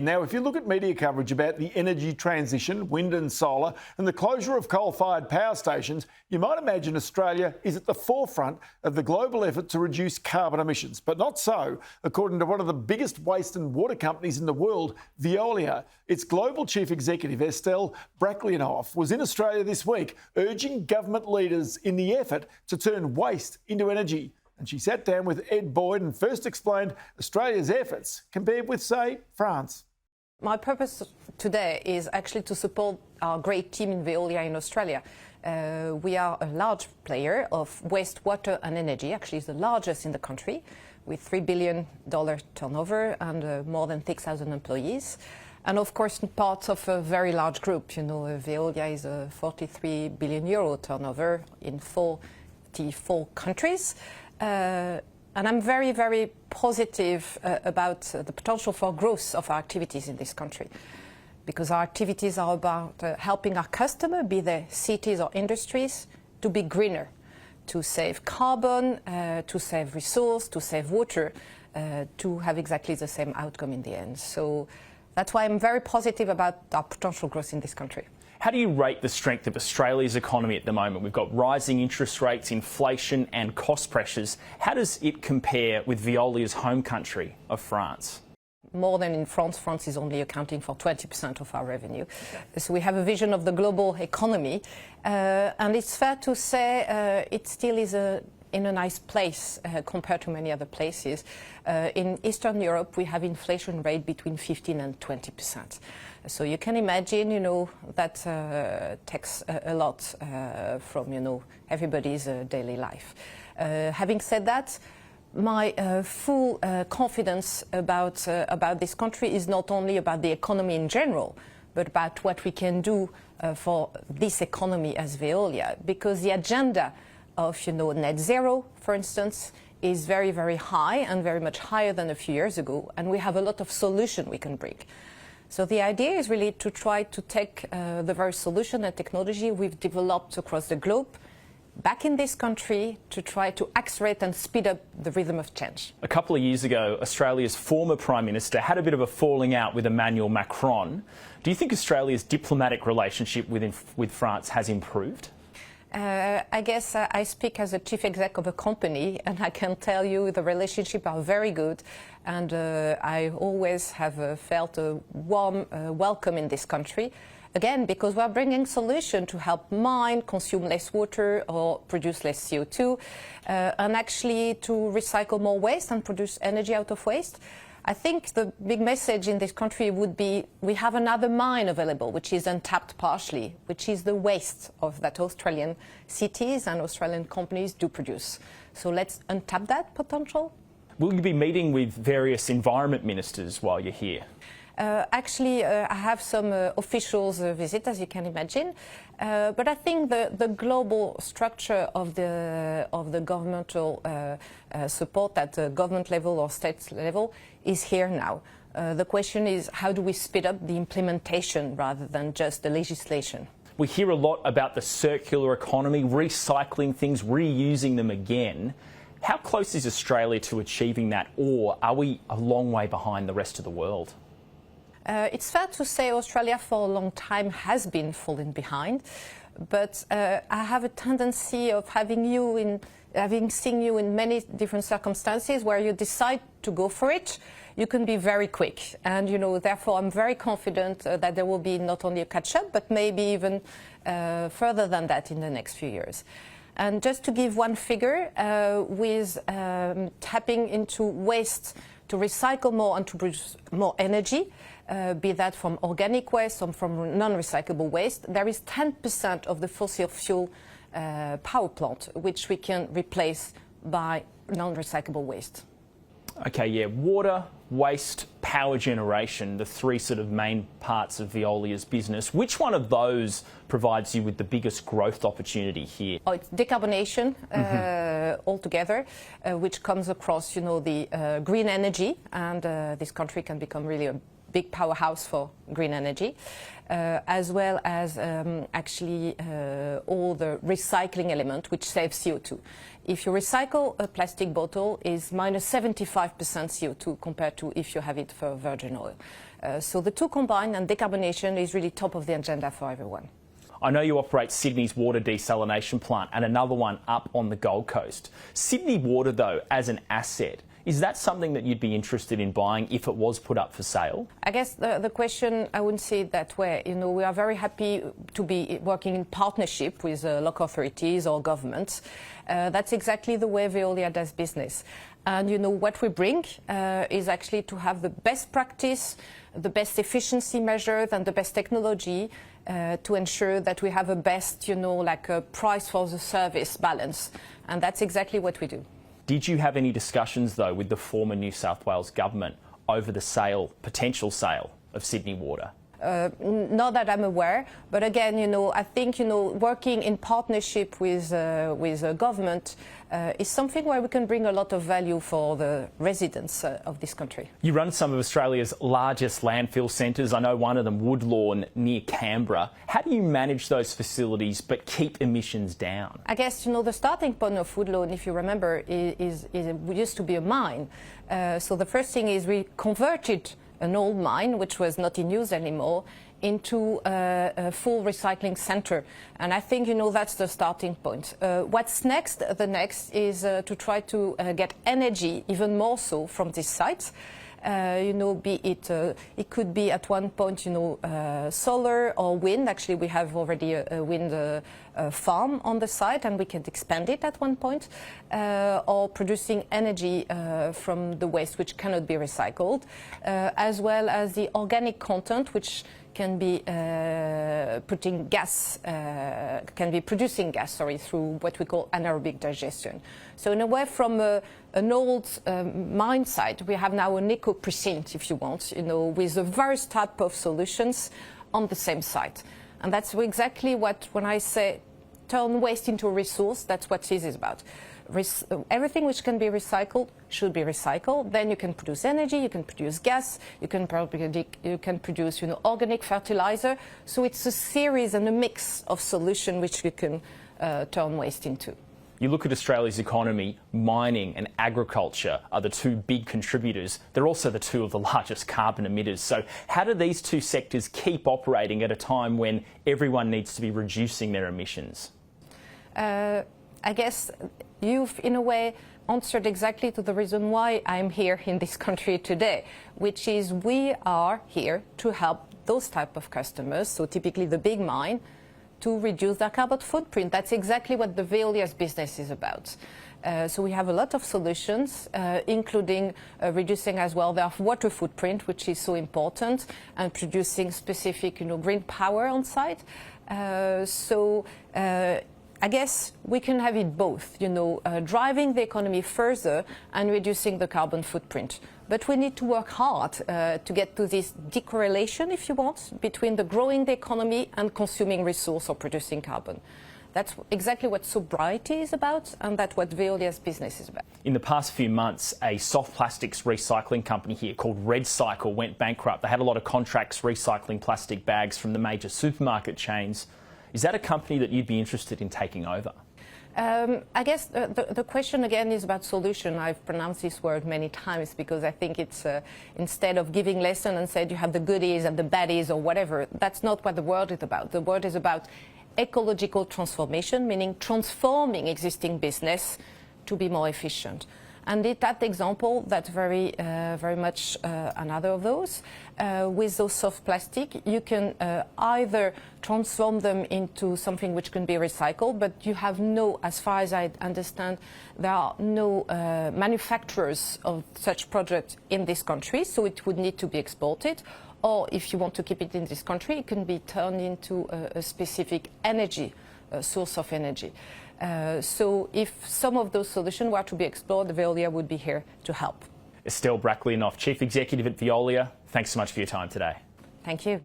Now, if you look at media coverage about the energy transition, wind and solar, and the closure of coal-fired power stations, you might imagine Australia is at the forefront of the global effort to reduce carbon emissions. But not so, according to one of the biggest waste and water companies in the world, Veolia. Its global chief executive, Estelle Brachlianoff, was in Australia this week, urging government leaders in the effort to turn waste into energy. And she sat down with Ed Boyd and first explained Australia's efforts compared with, say, France. My purpose today is actually to support our great team in Veolia in Australia. We are a large player of wastewater and energy, actually it's the largest in the country, with $3 billion turnover and more than 6,000 employees. And of course, part of a very large group. You know, Veolia is a 43 billion euro turnover in 44 countries. And I'm very, very positive about the potential for growth of our activities in this country, because our activities are about helping our customer, be they cities or industries, to be greener, to save carbon, to save resource, to save water, to have exactly the same outcome in the end. So that's why I'm very positive about our potential growth in this country. How do you rate the strength of Australia's economy at the moment? We've got rising interest rates, inflation and cost pressures. How does it compare with Veolia's home country of France? More than in France. France is only accounting for 20% of our revenue. So we have a vision of the global economy. And it's fair to say it still is in a nice place compared to many other places. In Eastern Europe, we have inflation rate between 15 and 20%. So you can imagine, you know, that takes a lot from, you know, everybody's daily life. Having said that, my full confidence about this country is not only about the economy in general, but about what we can do for this economy as Veolia, because the agenda of, you know, net zero, for instance, is very, very high and very much higher than a few years ago, and we have a lot of solutions we can bring. So the idea is really to try to take the very solution and technology we've developed across the globe back in this country to try to accelerate and speed up the rhythm of change. A couple of years ago, Australia's former Prime Minister had a bit of a falling out with Emmanuel Macron. Do you think Australia's diplomatic relationship with France has improved? I guess I speak as a chief exec of a company, and I can tell you the relationship are very good, and I always have felt a warm welcome in this country. Again, because we're bringing solutions to help mine, consume less water or produce less CO2, and actually to recycle more waste and produce energy out of waste. I think the big message in this country would be we have another mine available, which is untapped partially, which is the waste of that Australian cities and Australian companies do produce. So let's untap that potential. Will you be meeting with various environment ministers while you're here? Actually, I have some officials visit, as you can imagine, but I think the global structure of the governmental support at the government level or state level is here now. The question is, how do we speed up the implementation rather than just the legislation? We hear a lot about the circular economy, recycling things, reusing them again. How close is Australia to achieving that, or are we a long way behind the rest of the world? It's fair to say Australia for a long time has been falling behind, but I have a tendency of having seen you in many different circumstances where you decide to go for it. You can be very quick, and you know, therefore I'm very confident that there will be not only a catch-up, but maybe even further than that in the next few years. And just to give one figure, with tapping into waste to recycle more and to produce more energy, be that from organic waste or from non-recyclable waste, there is 10% of the fossil fuel power plant which we can replace by non-recyclable waste. Okay, yeah, water, waste, power generation, the three sort of main parts of Veolia's business. Which one of those provides you with the biggest growth opportunity here? Oh, it's decarbonation altogether, which comes across, you know, the green energy, and this country can become really a big powerhouse for green energy, as well as actually all the recycling element, which saves CO2. If you recycle a plastic bottle, is minus 75% CO2 compared to if you have it for virgin oil. So the two combined, and decarbonation is really top of the agenda for everyone. I know you operate Sydney's water desalination plant and another one up on the Gold Coast. Sydney Water, though, as an asset, is that something that you'd be interested in buying if it was put up for sale? I guess the question, I wouldn't see it that way. You know, we are very happy to be working in partnership with local authorities or governments. That's exactly the way Veolia does business. And, you know, what we bring is actually to have the best practice, the best efficiency measures and the best technology to ensure that we have a best, you know, like a price for the service balance. And that's exactly what we do. Did you have any discussions, though, with the former New South Wales government over the sale, potential sale of Sydney Water? Not that I'm aware, but again, you know, I think, you know, working in partnership with government is something where we can bring a lot of value for the residents of this country. You run some of Australia's largest landfill centres. I know one of them, Woodlawn, near Canberra. How do you manage those facilities but keep emissions down? I guess, you know, the starting point of Woodlawn, if you remember, is used to be a mine. So the first thing is we converted an old mine, which was not in use anymore, into a full recycling centre. And I think, you know, that's the starting point. What's next? The next is to try to get energy, even more so, from this site. You know, be it, it could be at one point, you know, solar or wind. Actually, we have already a wind farm on the site, and we can expand it at one point, or producing energy from the waste, which cannot be recycled, as well as the organic content, which can be producing gas, through what we call anaerobic digestion. So in a way, from an old mine site, we have now an eco precinct, if you want, you know, with the various type of solutions on the same site. And that's exactly what, when I say turn waste into a resource, that's what this is about. Everything which can be recycled should be recycled. Then you can produce energy, you can produce gas, you can produce, you know, organic fertilizer. So it's a series and a mix of solutions which you can turn waste into. You look at Australia's economy, mining and agriculture are the two big contributors. They're also the two of the largest carbon emitters. So how do these two sectors keep operating at a time when everyone needs to be reducing their emissions? I guess you've, in a way, answered exactly to the reason why I'm here in this country today, which is we are here to help those type of customers, so typically the big mine, to reduce their carbon footprint. That's exactly what the Veolia's business is about. So we have a lot of solutions, including reducing as well their water footprint, which is so important, and producing specific, you know, green power on site. I guess we can have it both, you know, driving the economy further and reducing the carbon footprint. But we need to work hard to get to this decorrelation, if you want, between the growing the economy and consuming resource or producing carbon. That's exactly what sobriety is about, and that's what Veolia's business is about. In the past few months, a soft plastics recycling company here called RedCycle went bankrupt. They had a lot of contracts recycling plastic bags from the major supermarket chains. Is that a company that you'd be interested in taking over? I guess the question again is about solution. I've pronounced this word many times because I think it's instead of giving lesson and said you have the goodies and the baddies or whatever, that's not what the world is about. The world is about ecological transformation, meaning transforming existing business to be more efficient. And that example, that's very much another of those. With those soft plastic, you can either transform them into something which can be recycled, but you have no, as far as I understand, there are no manufacturers of such products in this country, so it would need to be exported. Or if you want to keep it in this country, it can be turned into a specific energy, source of energy. So if some of those solutions were to be explored, Veolia would be here to help. Estelle Brackley-Noff, Chief Executive at Veolia, thanks so much for your time today. Thank you.